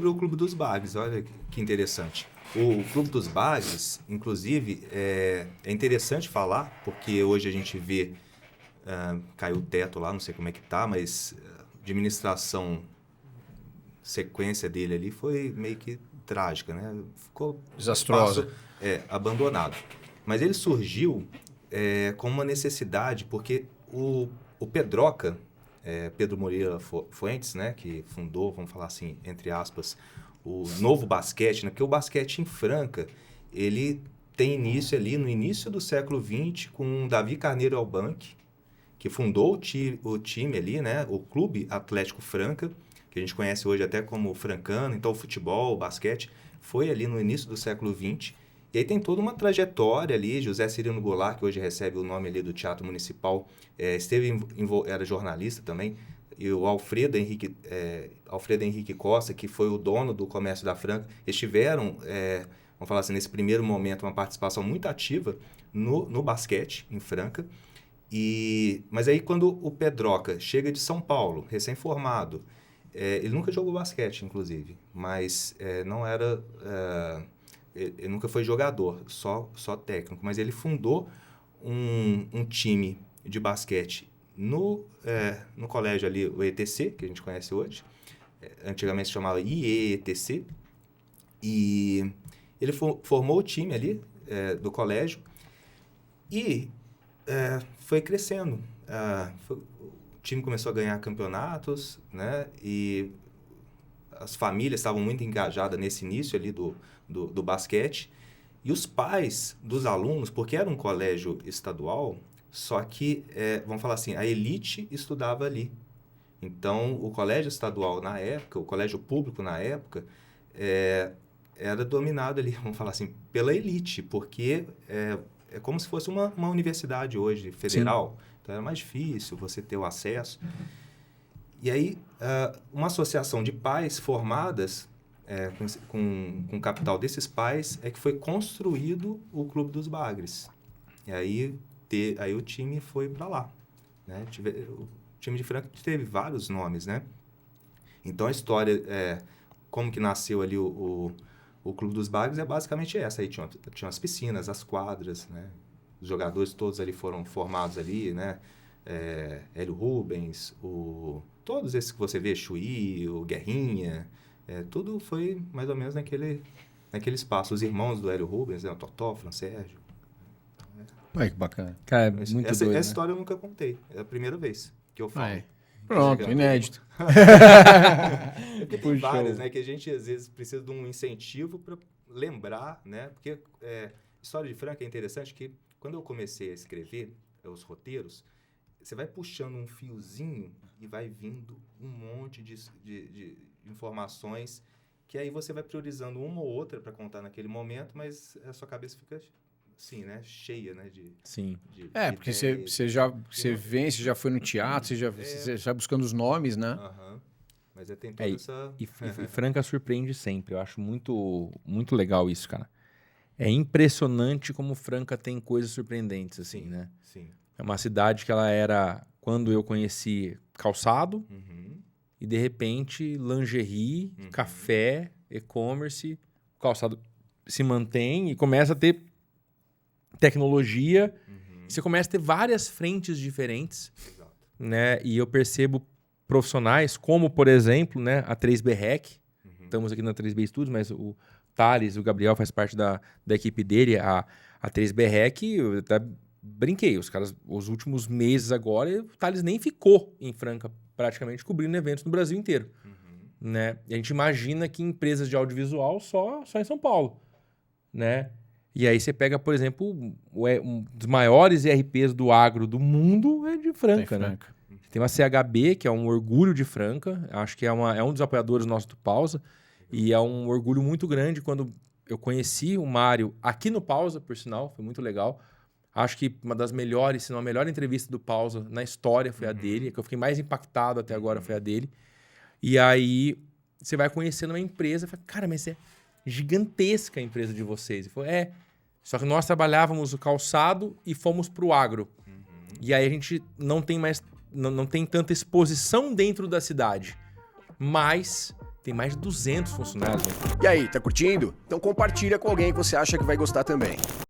O Clube dos Bagres, olha que interessante. O Clube dos Bagres, inclusive, é interessante falar, porque hoje a gente vê, caiu o teto lá, não sei como é que tá, mas a administração, sequência dele ali foi meio que trágica, né? Ficou Desastrosa. abandonado. Mas ele surgiu com uma necessidade, porque o Pedroca, Pedro Moreira Fuentes, né, que fundou, vamos falar assim, entre aspas, o novo basquete, né, porque o basquete em Franca, ele tem início ali no início do século XX com Davi Carneiro Albanque, que fundou o time ali, né, o Clube Atlético Franca, que a gente conhece hoje até como Francano. Então o futebol, o basquete, foi ali no início do século XX. E aí tem toda uma trajetória ali. José Cirino Goulart, que hoje recebe o nome ali do Teatro Municipal, era jornalista também. E o Alfredo Henrique Costa, que foi o dono do comércio da Franca, eles tiveram, vamos falar assim, nesse primeiro momento, uma participação muito ativa no basquete em Franca. Mas aí quando o Pedroca chega de São Paulo, recém-formado, ele nunca jogou basquete, inclusive, mas não era... ele nunca foi jogador, só técnico, mas ele fundou um time de basquete no colégio ali, o ETC, que a gente conhece hoje. Antigamente se chamava IETC. E ele formou o time ali do colégio e foi crescendo. O time começou a ganhar campeonatos, né? E as famílias estavam muito engajadas nesse início ali do basquete. E os pais dos alunos, porque era um colégio estadual, só que, vamos falar assim, a elite estudava ali. Então, o colégio estadual na época, o colégio público na época, era dominado ali, vamos falar assim, pela elite, porque é como se fosse uma universidade hoje, federal. Sim. Então, era mais difícil você ter o acesso. E aí, uma associação de pais formadas com o capital desses pais é que foi construído o Clube dos Bagres. E aí o time foi para lá. Né? O time de Franca teve vários nomes, né? Então, a história, como que nasceu ali o Clube dos Bagres é basicamente essa. Aí tinha as piscinas, as quadras, né? Os jogadores todos ali foram formados ali, né? Hélio Rubens, todos esses que você vê, Chuí, o Guerrinha, tudo foi mais ou menos naquele espaço. Os irmãos do Hélio Rubens, né? O Totó, o Fran Sérgio. Ai, que bacana. Cara, muito essa doido, história eu nunca contei. É a primeira vez que eu falo. Pronto, inédito. Porque tem várias, né? Que a gente, às vezes, precisa de um incentivo para lembrar, né? Porque história de Franca é interessante que, quando eu comecei a escrever os roteiros, você vai puxando um fiozinho e vai vindo um monte de informações que aí você vai priorizando uma ou outra para contar naquele momento, mas a sua cabeça fica assim, né? Cheia, né? Sim. Porque você já foi no teatro, você já buscando os nomes, né? Mas tem toda essa... E Franca surpreende sempre. Eu acho muito, muito legal isso, cara. É impressionante como Franca tem coisas surpreendentes, assim, né? Sim. É uma cidade que ela era, quando eu conheci, calçado, e de repente lingerie, café, e-commerce, o calçado se mantém e começa a ter tecnologia, e você começa a ter várias frentes diferentes. Exato. Né? E eu percebo profissionais como, por exemplo, né, a 3B Rec. Estamos aqui na 3B Studios, mas o Thales, o Gabriel faz parte da equipe dele, a 3B Rec, eu até brinquei, os últimos meses agora, o Thales nem ficou em Franca, praticamente, cobrindo eventos no Brasil inteiro. Né? E a gente imagina que empresas de audiovisual só em São Paulo. Né? E aí você pega, por exemplo, um dos maiores ERPs do agro do mundo é de Franca, né? Tem uma CHB, que é um orgulho de Franca, acho que é um dos apoiadores nossos do Pausa, e é um orgulho muito grande quando eu conheci o Mário aqui no Pausa, por sinal, foi muito legal. Acho que uma das melhores, se não a melhor entrevista do Pausa na história foi a dele, a que eu fiquei mais impactado até agora foi a dele. E aí você vai conhecendo uma empresa e fala, cara, mas é gigantesca a empresa de vocês. Ele falou, só que nós trabalhávamos o calçado e fomos para o agro. E aí a gente não tem tanta exposição dentro da cidade, mas tem mais de 200 funcionários. Né? E aí, tá curtindo? Então compartilha com alguém que você acha que vai gostar também.